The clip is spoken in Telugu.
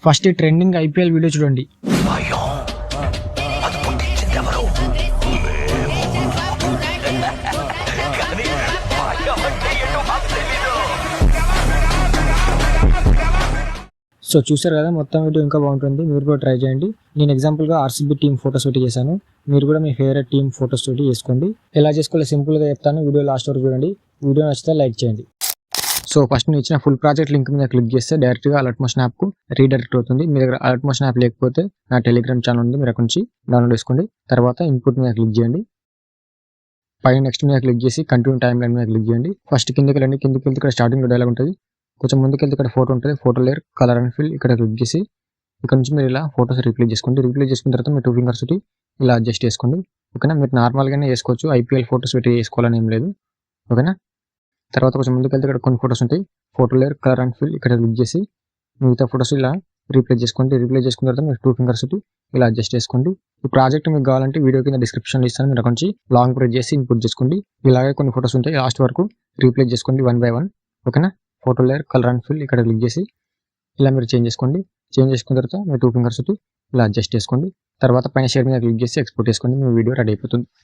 ఫస్ట్ ఈ ట్రెండింగ్ ఐపీఎల్ వీడియో చూడండి. సో చూసారు కదా, మొత్తం వీడియో ఇంకా బాగుంటుంది. మీరు కూడా ట్రై చేయండి. నేను ఎగ్జాంపుల్గా ఆర్సీబీ టీమ్ ఫోటోస్ పెట్టి చేశాను. మీరు కూడా మీ ఫేవరెట్ టీమ్ ఫోటోస్ పెట్టి చేసుకోండి. ఎలా చేసుకోవాలో సింపుల్గా చెప్తాను. వీడియో లాస్ట్ వరకు చూడండి. వీడియో నచ్చితే లైక్ చేయండి. సో ఫస్ట్ నేను ఇచ్చిన ఫుల్ ప్రాజెక్ట్ లింక్ మీద క్లిక్ చేస్తే డైరెక్ట్గా అలర్ట్ మోషన్ యాప్కు రీడైరెక్ట్ అవుతుంది. మీ దగ్గర అలర్ట్ మోషన్ యాప్ లేకపోతే నా టెలిగ్రామ్ ఛానల్ ఉంది, మీరు అక్కడి నుంచి డౌన్లోడ్ చేసుకోండి. తర్వాత ఇన్పుట్ మీద క్లిక్ చేయండి. పైన నెక్స్ట్ మీద క్లిక్ చేసి కంటిన్యూ టైం లైన్ మీద క్లిక్ చేయండి. ఫస్ట్ కిందకి వెళ్ళండి. కిందకి వెళ్తే ఇక్కడ స్టార్టింగ్ డైలాగ్ ఉంటుంది. కొంచెం ముందుకెళ్తే ఇక్కడ ఫోటో ఉంటుంది. Photo layer colour and fill ఇక్కడ క్లిక్ చేసి ఇక్కడ నుంచి మీరు ఇలా ఫోటోస్ రీప్లేస్ చేసుకోండి. రీప్లేస్ చేసుకున్న తర్వాత మీరు 2 ఫింగర్స్ తోటి ఇలా అడ్జస్ట్ చేసుకోండి. ఓకేనా, మీరు నార్మల్గానే చేసుకోవచ్చు. ఐపీఎల్ ఫోటోస్ పెట్టి చేసుకోవాలని ఏం లేదు. ఓకేనా, తర్వాత కొంచెం ముందుకెళ్తే ఇక్కడ కొన్ని ఫోటోస్ ఉంటాయి. Photo layer colour and fill ఇక్కడ క్లిక్ చేసి మిగతా ఫోటోస్ ఇలా రీప్లేస్ చేసుకోండి. రీప్లేస్ చేసుకున్న తర్వాత మీరు 2 ఫింగర్స్ తోటి ఇలా అడ్జస్ట్ చేసుకోండి. ఈ ప్రాజెక్ట్ మీకు కావాలంటే వీడియో కింద డిస్క్రిప్షన్లో ఇస్తాను. మీరు అక్కడ నుంచి లాంగ్ ప్రెస్ చేసి ఇన్పుట్ చేసుకోండి. ఇలాగే కొన్ని ఫోటోస్ ఉంటాయి, లాస్ట్ వరకు రీప్లేస్ చేసుకోండి 1 by 1. ఓకేనా, photo layer colour and fill ఇక్కడ క్లిక్ చేసి ఇలా మీరు చేంజ్ చేసుకోండి. చేంజ్ చేసుకున్న తర్వాత మీరు 2 ఫింగర్స్ తోటి ఇలా అడ్జస్ట్ చేసుకోండి. తర్వాత పైన షేర్ మీద క్లిక్ చేసి ఎక్స్పోర్ట్ చేసుకోండి. మీ వీడియో రెడీ అయిపోతుంది.